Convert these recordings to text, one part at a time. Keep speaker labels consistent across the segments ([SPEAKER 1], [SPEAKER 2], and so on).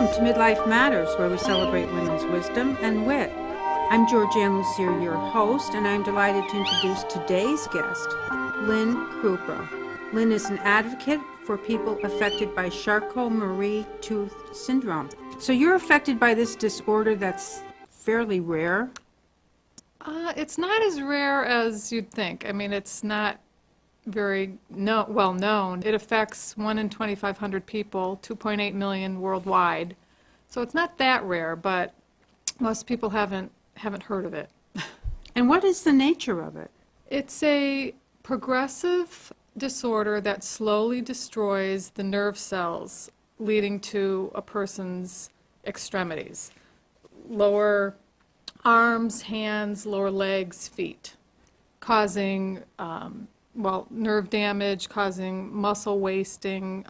[SPEAKER 1] Welcome to Midlife Matters, where we celebrate women's wisdom and wit. I'm Georgian Lussier, your host, and I'm delighted to introduce today's guest, Lynne Krupa. Lynne is an advocate for people affected by Charcot-Marie-Tooth syndrome. So you're affected by this disorder that's fairly rare?
[SPEAKER 2] It's not as rare as you'd think. I mean, it's not very well known. It affects 1 in 2,500 people, 2.8 million worldwide. So it's not that rare, but most people haven't heard of it.
[SPEAKER 1] And what is the nature of it?
[SPEAKER 2] It's a progressive disorder that slowly destroys the nerve cells leading to a person's extremities. Lower arms, hands, lower legs, feet, causing nerve damage, causing muscle wasting,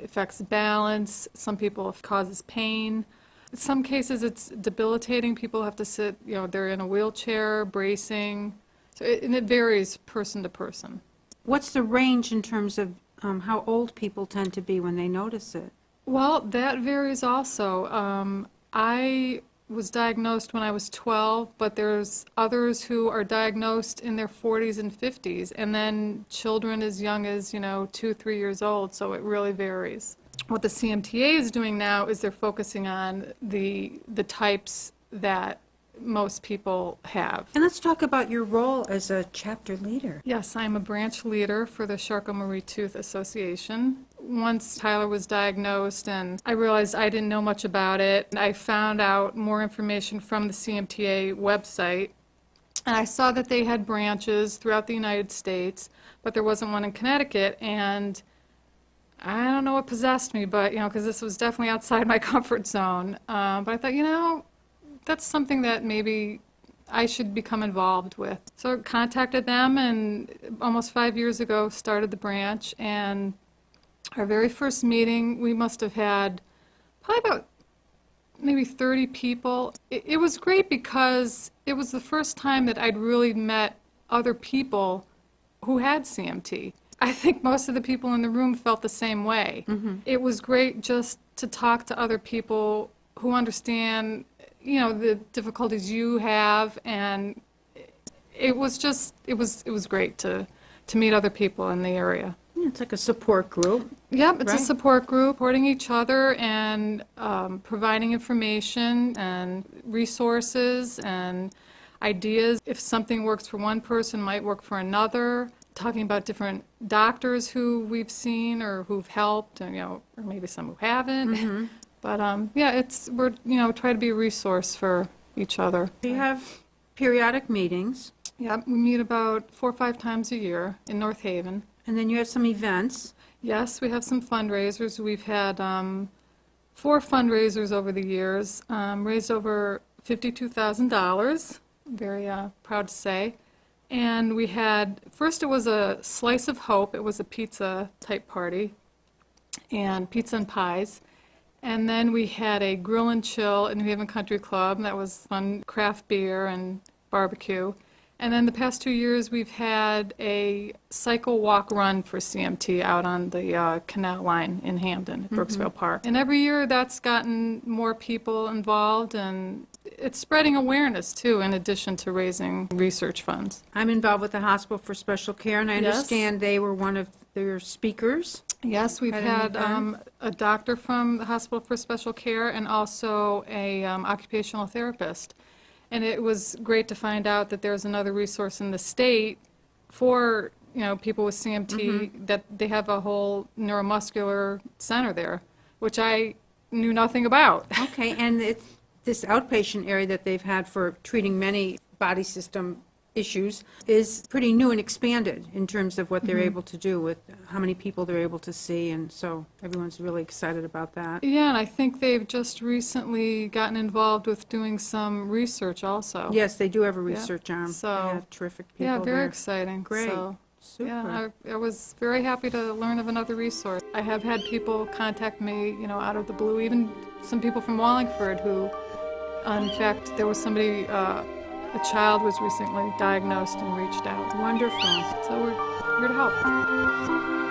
[SPEAKER 2] affects balance. Some people it causes pain. In some cases it's debilitating. People have to sit, they're in a wheelchair, bracing. So it varies person to person.
[SPEAKER 1] What's the range in terms of how old people tend to be when they notice it?
[SPEAKER 2] Well, that varies also. I was diagnosed when I was 12, but there's others who are diagnosed in their 40s and 50s, and then children as young as, 2, 3 years old, so it really varies. What the CMTA is doing now is they're focusing on the types that most people have.
[SPEAKER 1] And let's talk about your role as a chapter leader.
[SPEAKER 2] Yes, I'm a branch leader for the Charcot-Marie-Tooth Association. Once Tyler was diagnosed and I realized I didn't know much about it, I found out more information from the CMTA website, and I saw that they had branches throughout the United States, but there wasn't one in Connecticut, and I don't know what possessed me, but, because this was definitely outside my comfort zone, but I thought, that's something that maybe I should become involved with. So I contacted them, and almost 5 years ago started the branch, and our very first meeting, we must have had probably about maybe 30 people. It was great because it was the first time that I'd really met other people who had CMT. I think most of the people in the room felt the same way. Mm-hmm. It was great just to talk to other people who understand the difficulties you have, and it was great to meet other people in the area.
[SPEAKER 1] It's like a support group.
[SPEAKER 2] Yep, it's
[SPEAKER 1] right?
[SPEAKER 2] A support group, supporting each other and providing information and resources and ideas. If something works for one person, it might work for another. Talking about different doctors who we've seen or who've helped, and, or maybe some who haven't. Mm-hmm. But we're try to be a resource for each other.
[SPEAKER 1] You have periodic meetings.
[SPEAKER 2] Yeah, we meet about 4 or 5 times a year in North Haven.
[SPEAKER 1] And then you have some events.
[SPEAKER 2] Yes, we have some fundraisers. We've had 4 fundraisers over the years, raised over $52,000. Very proud to say. And we had, first it was a Slice of Hope. It was a pizza type party, and pizza and pies. And then we had a grill and chill at New Haven Country Club. That was fun, craft beer and barbecue. And then the past 2 years we've had a cycle walk run for CMT out on the canal line in Hamden at Brooksville Park. And every year that's gotten more people involved, and it's spreading awareness too, in addition to raising research funds.
[SPEAKER 1] I'm involved with the Hospital for Special Care, and I understand they were one of their speakers.
[SPEAKER 2] Yes, we've had a doctor from the Hospital for Special Care and also a occupational therapist. And it was great to find out that there's another resource in the state for people with CMT, that they have a whole neuromuscular center there, which I knew nothing about.
[SPEAKER 1] Okay, and it's this outpatient area that they've had for treating many body system issues is pretty new and expanded in terms of what they're able to do with how many people they're able to see, and so everyone's really excited about that.
[SPEAKER 2] Yeah, and I think they've just recently gotten involved with doing some research also.
[SPEAKER 1] Yes, they do have a research arm.
[SPEAKER 2] So,
[SPEAKER 1] they have terrific people
[SPEAKER 2] yeah, very
[SPEAKER 1] there.
[SPEAKER 2] exciting.
[SPEAKER 1] Great.
[SPEAKER 2] So,
[SPEAKER 1] super.
[SPEAKER 2] yeah, I was very happy to learn of another resource. I have had people contact me, out of the blue, even some people from Wallingford who, in fact, there was somebody, a child was recently diagnosed and reached out.
[SPEAKER 1] Wonderful.
[SPEAKER 2] So we're here to help.